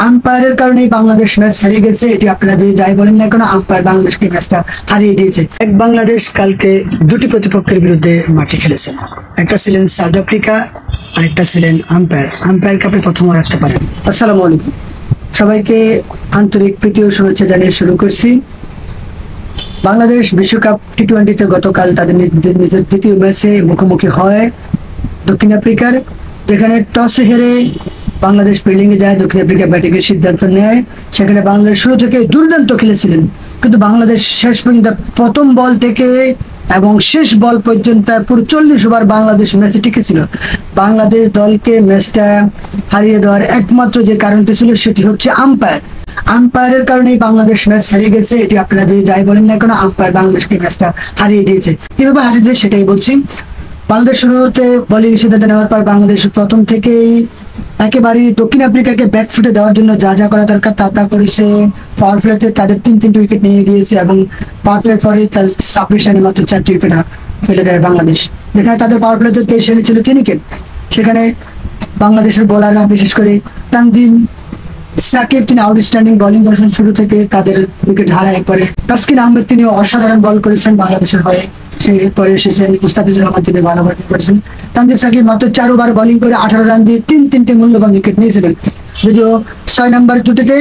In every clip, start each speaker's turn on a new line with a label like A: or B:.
A: আম্পায়ারের কারণে বাংলাদেশ ম্যাচ হারিয়ে গেছে। এটি আপনারা যে যাই বলেন না কেন, আম্পায়ার বাংলাদেশকে ম্যাচটা হারিয়ে দিয়েছে। এক বাংলাদেশ কালকে দুটি প্রতিপক্ষের বিরুদ্ধে মাঠে খেলেছেন। একটা ছিলেন সাউথ আফ্রিকা, আরেকটা ছিলেন আম্পায়ার। আম্পায়ারকে আপনি প্রথম রাখতে পারেন। আসসালামু আলাইকুম, সবাইকে আন্তরিক প্রীতি ও শুভেচ্ছা জানিয়ে শুরু করছি। বাংলাদেশ বিশ্বকাপ টি-20-তে গতকাল তাদের নিজের দ্বিতীয় ম্যাচে মুখোমুখি হয় দক্ষিণ আফ্রিকার, যেখানে টসে হেরে বাংলাদেশ ফিল্ডিংয়ে যায়, দক্ষিণ আফ্রিকা ব্যাটিংয়ের সিদ্ধান্ত নেয়। সেখানে বাংলাদেশ শুরু থেকে দুর্দান্ত খেলেছিলেন, কিন্তু বাংলাদেশ শেষ পর্যন্ত প্রথম বল থেকে এবং শেষ বল পর্যন্ত পুরো 40 ওভার বাংলাদেশ ম্যাচে টিকেছিল। বাংলাদেশ দলকে ম্যাচটা হারিয়ে দেওয়ার একমাত্র যে কারণটি ছিল সেটি হচ্ছে আম্পায়ারের কারণেই বাংলাদেশ ম্যাচ হারিয়ে গেছে। এটি আপনারা যে যাই বলেন না কেন, আম্পায়ার বাংলাদেশকে ম্যাচটা হারিয়ে দিয়েছে। কিভাবে হারিয়ে দিয়েছে সেটাই বলছি। বাংলাদেশ শুরুতে বোলিং সিদ্ধান্ত নেওয়ার পর বাংলাদেশ প্রথম থেকেই একেবারে দক্ষিণ আফ্রিকাকে ব্যাকফুটে দেওয়ার জন্য যা যা করা দরকার তা করেছে। পাওয়ার প্লেতে তাদের তিনটি উইকেট নিয়ে গিয়েছে এবং পাওয়ার প্লের পরে সাবমিশনে মাত্র 4টি উইকেট ফেলে দেয় বাংলাদেশ। যেখানে তাদের পাওয়ার প্লেতে 23 রানে ছিল 3 উইকেট। সেখানে বাংলাদেশের বোলাররা বিশেষ করে তানজিম সাকিব, তিনি আউটস্ট্যান্ডিং বোলিং করেছেন শুরু থেকে, তাদের উইকেট হারায়। একবারে তাসকিন আহমেদ, তিনি অসাধারণ বল করেছেন বাংলাদেশের হয়ে। এরপরে এসেছেন মুস্তাফিজুর রহমান, তিনি ভালো ব্যাটিং করেছেন। তানজিম সাকিব মাত্র 4 ওভার বোলিং করে 18 রান দিয়ে তিনটে মূল্যবান উইকেট নিয়েছিলেন। যদিও 6 নম্বর উইকেটে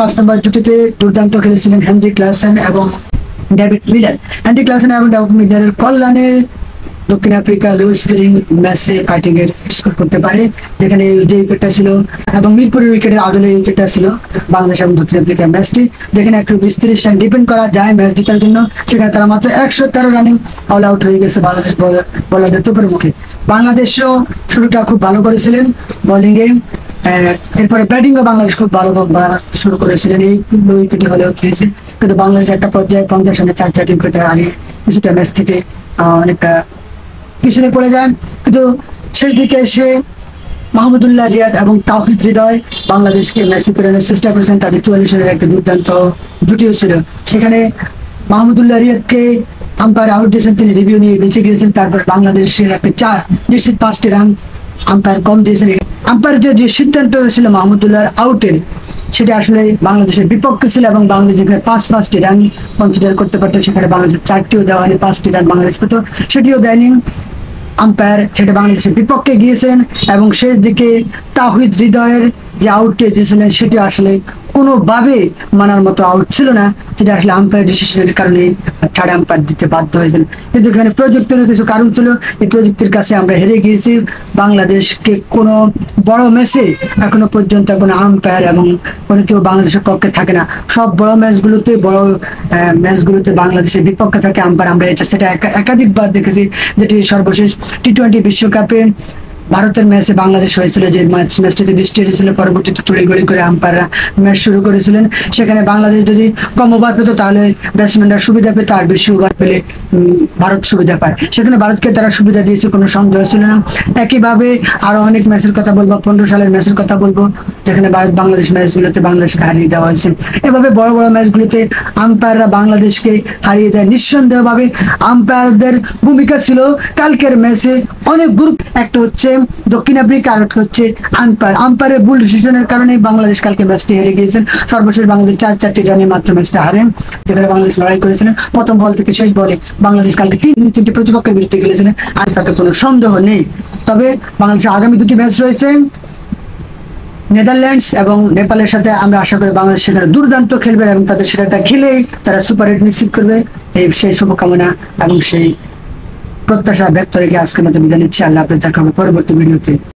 A: 5 নম্বর জুটিতে দুর্দান্ত খেলেছিলেন হেনরি ক্লাসেন এবং ডেভিড মিলার। হেনরি ক্লাসেন এবং ডেভিড মিলারের কল্যাণে দক্ষিণ আফ্রিকা লুইস ফিলিং ম্যাচে ফাইটিং এর স্কোর করতে পারে, যেখানে যে উইকেটটা ছিল এবং মিরপুরের উইকেটের আদলে উইকেটটা ছিল বাংলাদেশ এবং দক্ষিণ আফ্রিকার ম্যাচটি, যেখানে 120-30 রান ডিপেন্ড করা যায় ম্যাচ জেতার জন্য। সেখানে তারা মাত্র 113 রানে অল আউট হয়ে গেছে বাংলাদেশ বোলারদের তোপের মুখে। বাংলাদেশও শুরুটা খুব ভালো করেছিলেন বোলিংয়ে, এরপরে ব্যাটিংও বাংলাদেশ খুব ভালো শুরু করেছিলেন। এই উইকেটে হলেও খেয়েছে, কিন্তু বাংলাদেশ একটা পর্যায়ে 50 রানে 4 উইকেটে হারিয়ে কিছুটা ম্যাচ থেকে অনেকটা পিছনে পড়ে যান। কিন্তু শেষ দিকে এসে মাহমুদুল্লাহ রিয়াদ এবং তাওহিদ হৃদয় বাংলাদেশকে ম্যাচে ফেরানোর চেষ্টা করেছেন। তাদের 44 রানের একটা দুর্দান্ত জুটিও ছিল। সেখানে মাহমুদুল্লাহ রিয়াদকে আম্পায়ার আউট দিয়েছেন, তিনি রিভিউ নিয়ে বেঁচে গিয়েছেন। তারপর বাংলাদেশের একটা 4 নিশ্চিত 5টি রান আম্পায়ার কম দিয়েছেন। আম্পায়ার যে সিদ্ধান্ত ছিল মাহমুদুল্লাহ আউটের, সেটা আসলে বাংলাদেশের বিপক্ষে ছিল এবং বাংলাদেশ যেখানে 5টি রান কনসিডার করতে পারতো, সেখানে বাংলাদেশ 4টিও দেওয়া হয়নি, 5টি রান বাংলাদেশ পেত, সেটিও দেয়নি আম্পায়ার। সেটা বাংলাদেশের বিপক্ষে গিয়েছেন এবং শেষ দিকে তাওহিদ হৃদয়ের যে আউটটি দিয়েছিলেন সেটি আসলে কোনোভাবে মানার মতো আউট ছিল না, যেটা আসলে আম্পায়ার ডিসিশনের কারণে থার্ড আম্পায়ার দিতে বাধ্য হয়েছেন। কিন্তু এখানে প্রযুক্তির কিছু কারণ ছিল, এই প্রযুক্তির কাছে আমরা হেরে গিয়েছি। বাংলাদেশকে কোনো বড় ম্যাচে এখনো পর্যন্ত কোনো আম্পায়ার এবং কোনো কেউ বাংলাদেশের পক্ষে থাকে না। সব বড় ম্যাচগুলোতে বাংলাদেশের বিপক্ষে থাকে আম্পায়ার। আমরা সেটা একাধিকবার দেখেছি, যেটি সর্বশেষ টি-20 বিশ্বকাপে ভারতের ম্যাচে বাংলাদেশ হয়েছিল, যে ম্যাচটিতে বৃষ্টি হয়েছিল, পরবর্তীতে তড়িঘড়ি করে আম্পায়াররা ম্যাচ শুরু করেছিলেন। সেখানে বাংলাদেশ যদি কম ওভার পেত তাহলে ব্যাটসম্যানরা সুবিধা পেত, আর বেশি ওভার পেলে ভারত সুবিধা পায়। সেখানে ভারতকে তারা সুবিধা দিয়েছে, কোনো সন্দেহ ছিল না। একইভাবে আরো অনেক ম্যাচের কথা বলবো, 15 সালের ম্যাচের কথা বলবো, যেখানে ভারত বাংলাদেশ ম্যাচগুলোতে বাংলাদেশকে হারিয়ে দেওয়া হয়েছে। এভাবে বড় বড় ম্যাচগুলোতে আম্পায়াররা বাংলাদেশকে হারিয়ে দেয়। নিঃসন্দেহভাবে আম্পায়ারদের ভূমিকা ছিল কালকের ম্যাচে অনেক গুরুত্ব। একটা হচ্ছে দক্ষিণ আফ্রিকা, আর একটা হচ্ছে আম্পায়ারের ভুল ডিসিশনের কারণে বাংলাদেশ কালকে ম্যাচটি হেরে গিয়েছেন। সর্বশেষ বাংলাদেশ 4টি রানে মাত্র ম্যাচটা হারেন, যেখানে বাংলাদেশ লড়াই করেছিলেন প্রথম বল থেকে শেষ বলে। বাংলাদেশ কালকে 3টি প্রতিপক্ষের বিরুদ্ধে খেলেছিলেন, আর তাতে কোনো সন্দেহ নেই। তবে বাংলাদেশের আগামী 2টি ম্যাচ রয়েছে নেদারল্যান্ডস এবং নেপালের সাথে। আমরা আশা করি বাংলাদেশ সেখানে দুর্দান্ত খেলবে এবং তাদের সেটা খেলেই তারা সুপার 8 নিশ্চিত করবে। সেই শুভকামনা এবং সেই প্রত্যাশা ব্যক্ত রেখে আজকের মতো বিদায় নিচ্ছি। আল্লাহ হাফেজ, দেখা হবে পরবর্তী ভিডিওতে।